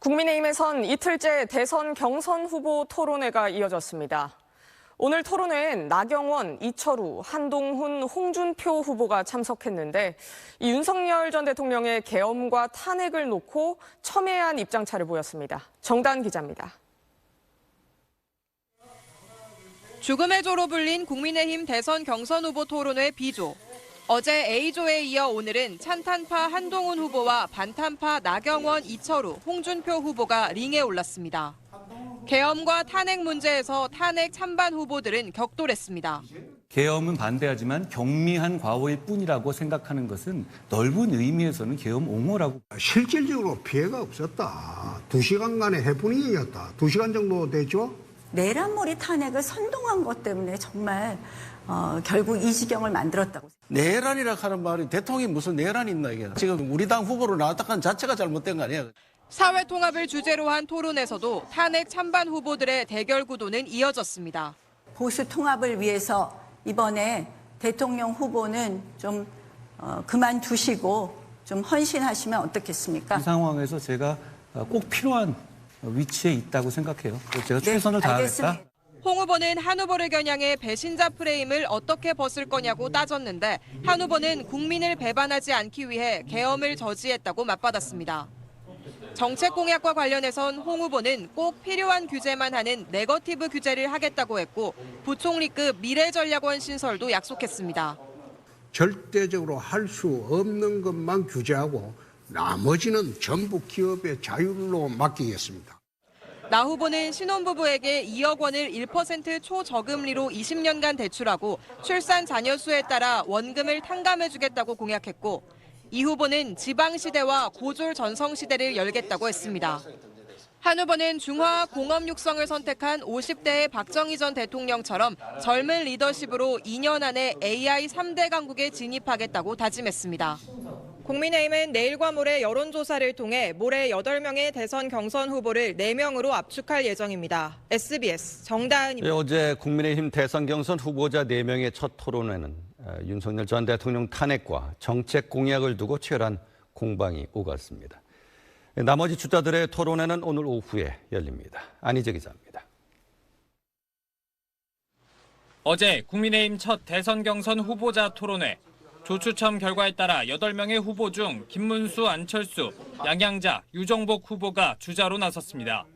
국민의힘에선 이틀째 대선 경선 후보 토론회가 이어졌습니다. 오늘 토론회엔 나경원, 이철우, 한동훈, 홍준표 후보가 참석했는데 이 윤석열 전 대통령의 계엄과 탄핵을 놓고 첨예한 입장차를 보였습니다. 정다은 기자입니다. 죽음의 조로 불린 국민의힘 대선 경선 후보 토론회 B조. 어제 A조에 이어 오늘은 찬탄파 한동훈 후보와 반탄파 나경원, 이철우, 홍준표 후보가 링에 올랐습니다. 계엄과 탄핵 문제에서 탄핵 찬반 후보들은 격돌했습니다. 계엄은 반대하지만 경미한 과오일 뿐이라고 생각하는 것은 넓은 의미에서는 계엄 옹호라고. 실질적으로 피해가 없었다. 2시간간의 해프닝이었다. 2시간 정도 됐죠? 내란몰이 탄핵을 선동한 것 때문에 정말 결국 이 지경을 만들었다고. 내란이라 하는 말이 대통령이 무슨 내란이 있나 이게. 지금 우리 당 후보로 나왔다는 자체가 잘못된 거 아니에요. 사회 통합을 주제로 한 토론에서도 탄핵 찬반 후보들의 대결 구도는 이어졌습니다. 보수 통합을 위해서 이번에 대통령 후보는 좀 그만두시고 좀 헌신하시면 어떻겠습니까? 이 상황에서 제가 꼭 필요한 위치에 있다고 생각해요. 제가 최선을 다하겠다. 홍 후보는 한 후보를 겨냥해 배신자 프레임을 어떻게 벗을 거냐고 따졌는데 한 후보는 국민을 배반하지 않기 위해 계엄을 저지했다고 맞받았습니다. 정책 공약과 관련해선 홍 후보는 꼭 필요한 규제만 하는 네거티브 규제를 하겠다고 했고 부총리급 미래전략원 신설도 약속했습니다. 절대적으로 할 수 없는 것만 규제하고 나머지는 전부 기업의 자율로 맡기겠습니다. 나 후보는 신혼부부에게 2억 원을 1% 초저금리로 20년간 대출하고 출산 자녀 수에 따라 원금을 탕감해주겠다고 공약했고 이 후보는 지방시대와 고졸 전성시대를 열겠다고 했습니다. 한 후보는 중화학 공업 육성을 선택한 50대의 박정희 전 대통령처럼 젊은 리더십으로 2년 안에 AI 3대 강국에 진입하겠다고 다짐했습니다. 국민의힘은 내일과 모레 여론조사를 통해 모레 8명의 대선 경선 후보를 4명으로 압축할 예정입니다. SBS 정다은입니다. 어제 국민의힘 대선 경선 후보자 4명의 첫 토론회는 윤석열 전 대통령 탄핵과 정책 공약을 두고 치열한 공방이 오갔습니다. 나머지 주자들의 토론회는 오늘 오후에 열립니다. 안희재 기자입니다. 어제 국민의힘 첫 대선 경선 후보자 토론회. 조추첨 결과에 따라 8명의 후보 중 김문수, 안철수, 양양자, 유정복 후보가 주자로 나섰습니다.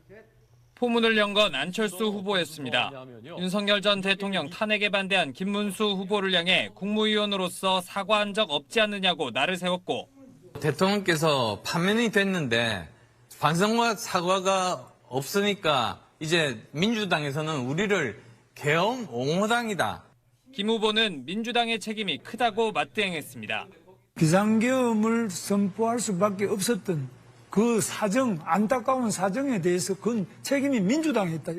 포문을 연 건 안철수 후보였습니다. 윤석열 전 대통령 탄핵에 반대한 김문수 후보를 향해 국무위원으로서 사과한 적 없지 않느냐고 날을 세웠고 대통령께서 파면이 됐는데 반성과 사과가 없으니까 이제 민주당에서는 우리를 계엄 옹호당이다. 김 후보는 민주당의 책임이 크다고 맞대응했습니다. 비상계엄을 선포할 수밖에 없었던 그 사정, 안타까운 사정에 대해서 그건 책임이 민주당에 있다.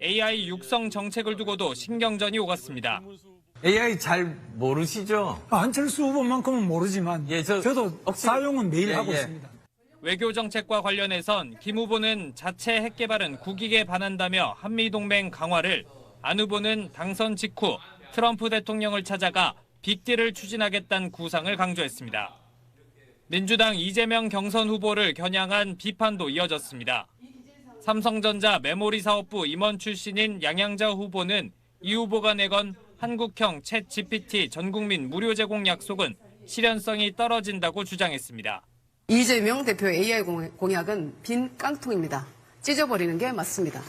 AI 육성 정책을 두고도 신경전이 오갔습니다. AI 잘 모르시죠? 안철수 후보만큼은 모르지만 저도 사용은 매일 하고 있습니다. 외교 정책과 관련해선 김 후보는 자체 핵 개발은 국익에 반한다며 한미동맹 강화를, 안 후보는 당선 직후 트럼프 대통령을 찾아가 빅딜을 추진하겠다는 구상을 강조했습니다. 민주당 이재명 경선 후보를 겨냥한 비판도 이어졌습니다. 삼성전자 메모리 사업부 임원 출신인 양양자 후보는 이 후보가 내건 한국형 챗 GPT 전국민 무료 제공 약속은 실현성이 떨어진다고 주장했습니다. 이재명 대표의 AI 공약은 빈 깡통입니다. 찢어버리는 게 맞습니다.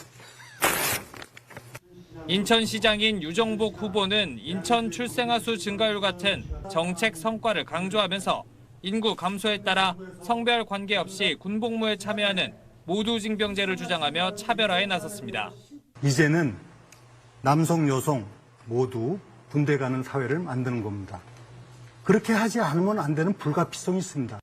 인천시장인 유정복 후보는 인천 출생아 수 증가율 같은 정책 성과를 강조하면서 인구 감소에 따라 성별 관계없이 군복무에 참여하는 모두 징병제를 주장하며 차별화에 나섰습니다. 이제는 남성, 여성 모두 군대 가는 사회를 만드는 겁니다. 그렇게 하지 않으면 안 되는 불가피성이 있습니다.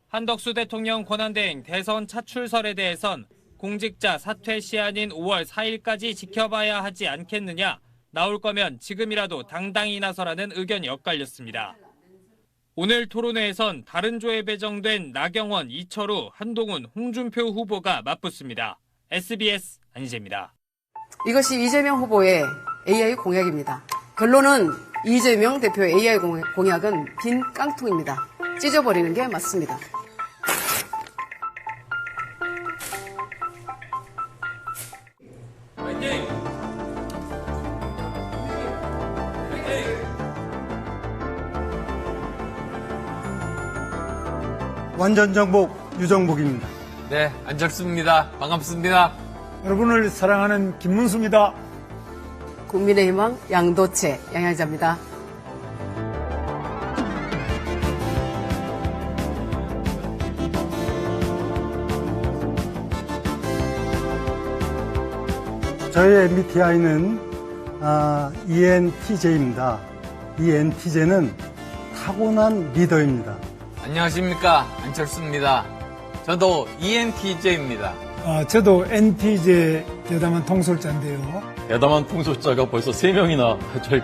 한덕수 대통령 권한대행 대선 차출설에 대해선 공직자 사퇴 시한인 5월 4일까지 지켜봐야 하지 않겠느냐, 나올 거면 지금이라도 당당히 나서라는 의견이 엇갈렸습니다. 오늘 토론회에선 다른 조에 배정된 나경원, 이철우, 한동훈, 홍준표 후보가 맞붙습니다. SBS 안희재입니다. 이것이 이재명 후보의 AI 공약입니다. 결론은 이재명 대표의 AI 공약은 빈 깡통입니다. 찢어버리는 게 맞습니다. 완전 정복 유정복입니다. 네, 안철수입니다. 반갑습니다. 여러분을 사랑하는 김문수입니다. 국민의희망 양도채 양양자입니다. 저의 MBTI는 ENTJ입니다. ENTJ는 타고난 리더입니다. 안녕하십니까. 안철수입니다. 저도 ENTJ입니다. 저도 NTJ 대담한 통솔자인데요. 대담한 통솔자가 벌써 3명이나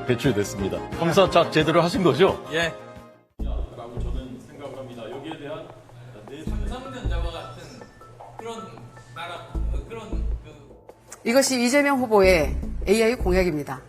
배출됐습니다. 검사 잘 제대로 하신 거죠? 예. 라고 저는 생각을 합니다. 여기에 대한 삼성전자와 같은 그런 이것이 이재명 후보의 AI 공약입니다.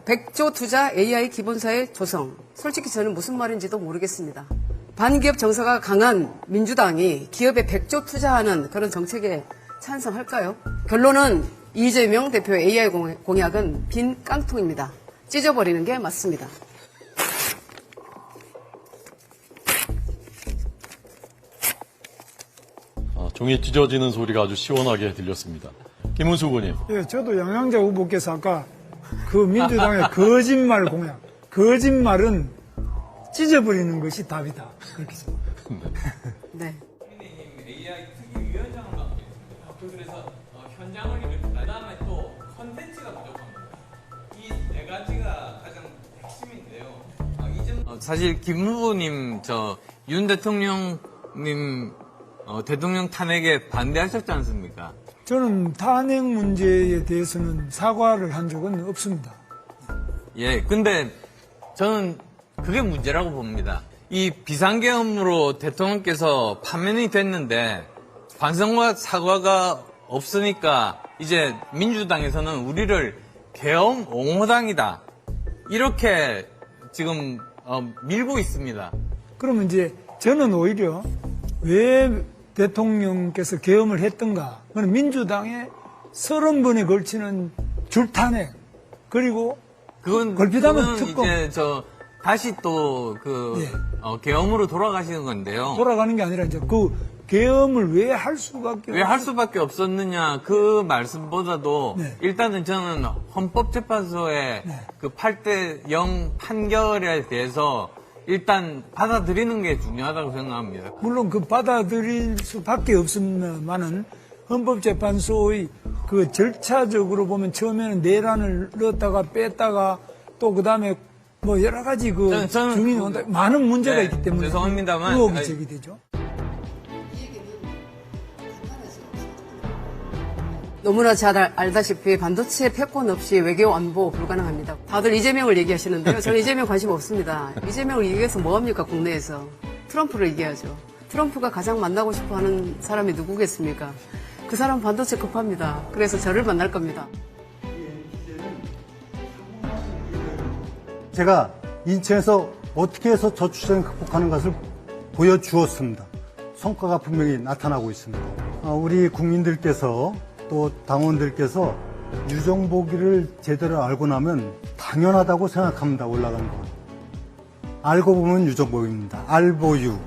100조 투자 AI 기본사의 조성. 솔직히 저는 무슨 말인지도 모르겠습니다. 반기업 정서가 강한 민주당이 기업에 100조 투자하는 그런 정책에 찬성할까요? 결론은 이재명 대표의 AI 공약은 빈 깡통입니다. 찢어버리는 게 맞습니다. 종이 찢어지는 소리가 아주 시원하게 들렸습니다. 김문수 후보님. 예, 저도 양양자 후보께서 아까 그 민주당의 거짓말 공약, 거짓말은 찢어버리는 것이 답이다. 그렇게 생각합니다. 네. AI 특위위원장을 맡고 있습니다. 그래서 현장을 그다음에 또 컨텐츠가 부족합니다. 이 네 가지가 가장 핵심인데요. 사실 김 후보님 윤 대통령님 대통령 탄핵에 반대하셨지 않습니까? 저는 탄핵 문제에 대해서는 사과를 한 적은 없습니다. 예, 근데 저는 그게 문제라고 봅니다. 이 비상계엄으로 대통령께서 파면이 됐는데 반성과 사과가 없으니까 이제 민주당에서는 우리를 계엄 옹호당이다. 이렇게 지금 밀고 있습니다. 그러면 이제 저는 오히려 왜 대통령께서 계엄을 했던가? 그건 민주당의 30번에 걸치는 줄탄핵 그리고 걸핏하면 특검. 이제 다시 또 계엄으로 돌아가시는 건데요. 돌아가는 게 아니라 이제 그 계엄을 왜 할 수밖에 없었느냐 그 말씀보다도 일단은 저는 헌법재판소의 그 8대0 판결에 대해서 일단 받아들이는 게 중요하다고 생각합니다. 물론 그 받아들일 수밖에 없습니다만은 헌법재판소의 그 절차적으로 보면 처음에는 내란을 넣었다가 뺐다가 또 그다음에 뭐 여러 가지 증인이 온다 많은 문제가 있기 때문에 죄송합니다만 의혹이 제기되죠. 너무나 잘 알다시피 반도체 패권 없이 외교 안보 불가능합니다. 다들 이재명을 얘기하시는데요. 저는 이재명 관심 없습니다. 이재명을 얘기해서 뭐합니까 국내에서. 트럼프를 얘기하죠. 트럼프가 가장 만나고 싶어하는 사람이 누구겠습니까? 그 사람 반도체 급합니다. 그래서 저를 만날 겁니다. 제가 인천에서 어떻게 해서 저출생을 극복하는 것을 보여주었습니다. 성과가 분명히 나타나고 있습니다. 우리 국민들께서 또 당원들께서 유정복이를 제대로 알고 나면 당연하다고 생각합니다. 올라가는 건. 알고 보면 유정복입니다. 알보유.